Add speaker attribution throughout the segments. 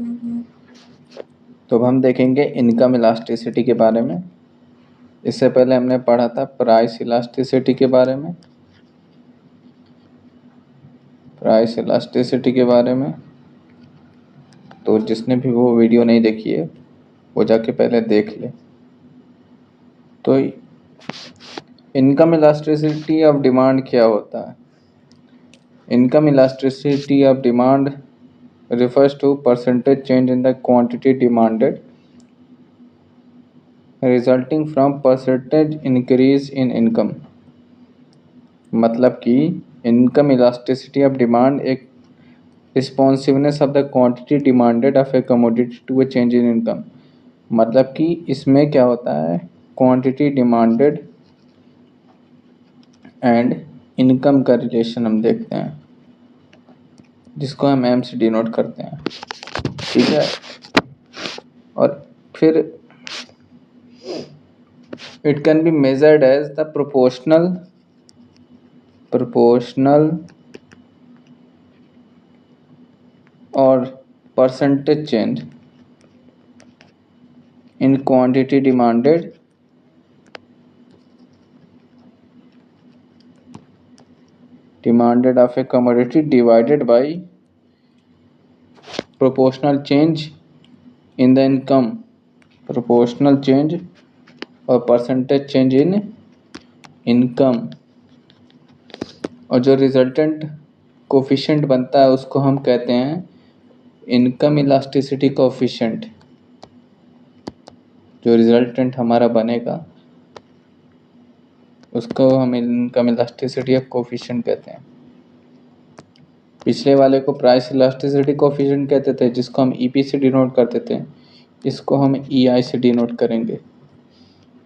Speaker 1: तो अब हम देखेंगे इनकम इलास्टिसिटी के बारे में। इससे पहले हमने पढ़ा था प्राइस इलास्टिसिटी के बारे में, प्राइस इलास्टिसिटी के बारे में। तो जिसने भी वो वीडियो नहीं देखी है वो जाके पहले देख ले। तो इनकम इलास्टिसिटी ऑफ डिमांड क्या होता है? Income elasticity of demand refers to percentage change in the quantity demanded resulting from percentage increase in income। मतलब कि इनकम इलास्टिसिटी ऑफ डिमांड एक responsiveness of the quantity demanded of a commodity to a change in income. मतलब कि इसमें क्या होता है, quantity demanded and income का रिलेशन हम देखते हैं, जिसको हम एम से डिनोट करते हैं, ठीक है। और फिर it can be measured as the proportional or percentage change in quantity demanded of a commodity divided by proportional change in the income, proportional change और percentage change in income। और जो रिजल्टेंट कोफिशिएंट बनता है उसको हम कहते हैं income elasticity coefficient. जो रिजल्टेंट हमारा बनेगा उसको हम इनकम इलास्टिसिटी ऑफ कोफिशिएंट कहते हैं। पिछले वाले को प्राइस इलास्टिसिटी कोफिशिएंट कहते थे, जिसको हम ईपी से डिनोट करते थे, इसको हम ईआई से डिनोट करेंगे।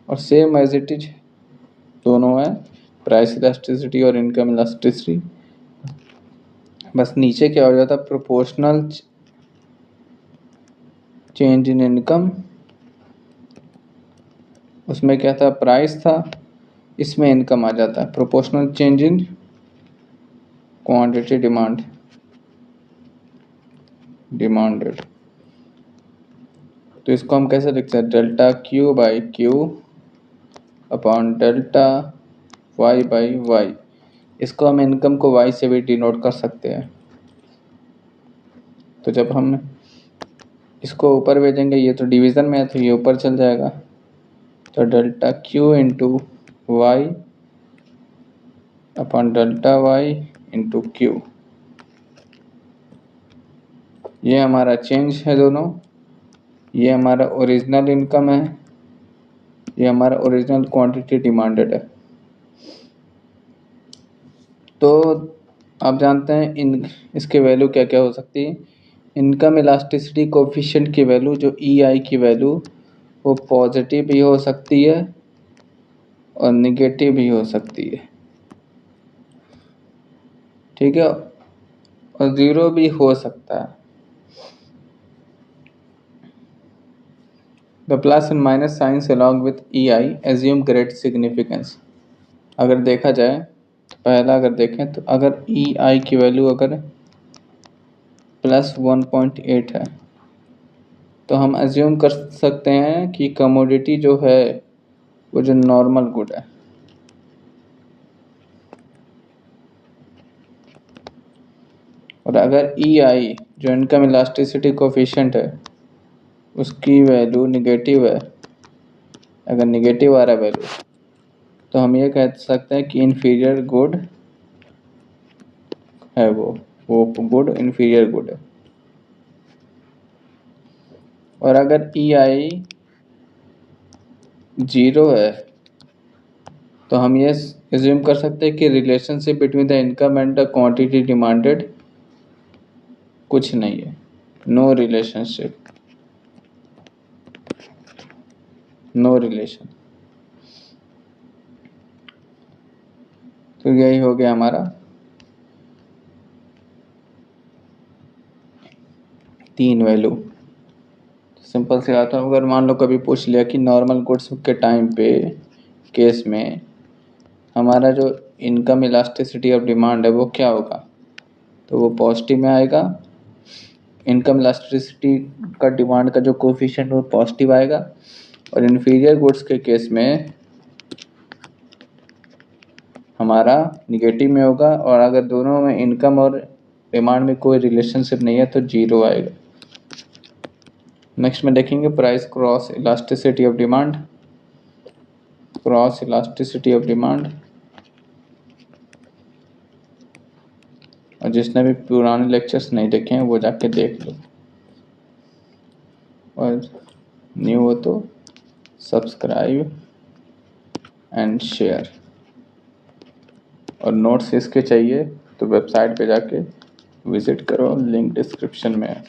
Speaker 1: और सेम एज इट इज दोनों है, प्राइस इलास्टिसिटी और इनकम इलास्टिसिटी। बस नीचे क्या हो जाता, प्रोपोर्शनल चेंज इन इनकम, उसमें क्या था, प्राइस था, इसमें इनकम आ जाता है। Proportional change in quantity demanded. तो इसको हम कैसे लिखते हैं, delta Q by Q upon delta Y by Y. इसको हम इनकम को वाई से भी डिनोट कर सकते हैं। तो जब हम इसको ऊपर भेजेंगे, ये तो डिवीज़न में है तो ये ऊपर चल जाएगा, तो delta Q into Y upon delta Y into Q, ये हमारा चेंज है दोनों। ये हमारा ओरिजिनल इनकम है, ये हमारा ओरिजिनल क्वांटिटी डिमांडेड है। तो आप जानते हैं इसके वैल्यू क्या क्या हो सकती है। इनकम इलास्टिसिटी कोफिशिएंट की वैल्यू, जो ईआई की वैल्यू, वो पॉजिटिव भी हो सकती है और निगेटिव भी हो सकती है, ठीक है, और ज़ीरो भी हो सकता है। The plus and minus signs along with EI assume great significance। अगर देखा जाए तो पहला अगर देखें तो अगर EI की वैल्यू अगर +1.8 है तो हम एज्यूम कर सकते हैं कि कमोडिटी जो है वो जो नॉर्मल गुड है। और अगर EI जो इनकम इलास्टिसिटी कोफिशिएंट है उसकी वैल्यू निगेटिव है, अगर निगेटिव आ रहा है वैल्यू, तो हम ये कह सकते हैं कि इन्फीरियर गुड है, वो गुड इन्फीरियर गुड है। और अगर EI 0 है तो हम ये एज्यूम कर सकते हैं कि relationship between the income and the quantity demanded कुछ नहीं है, नो रिलेशनशिप, नो रिलेशन। तो यही हो गया हमारा 3 वैल्यू। सिंपल से आता हूँ, अगर मान लो कभी पूछ लिया कि नॉर्मल गुड्स के टाइम पे केस में हमारा जो इनकम इलास्टिसिटी ऑफ डिमांड है वो क्या होगा, तो वो पॉजिटिव में आएगा। इनकम इलास्टिसिटी का डिमांड का जो कोफिशिएंट वो पॉजिटिव आएगा, और इन्फीरियर गुड्स के केस में हमारा निगेटिव में होगा, और अगर दोनों में इनकम और डिमांड में कोई रिलेशनशिप नहीं है तो जीरो आएगा। नेक्स्ट में देखेंगे price cross elasticity of demand. Cross elasticity of demand, और जिसने भी पुराने लेक्चर्स नहीं देखे हैं वो जाके देख लो, और न्यू हो तो सब्सक्राइब एंड शेयर। और नोट्स इसके चाहिए तो वेबसाइट पे जाके विजिट करो, लिंक डिस्क्रिप्शन में है।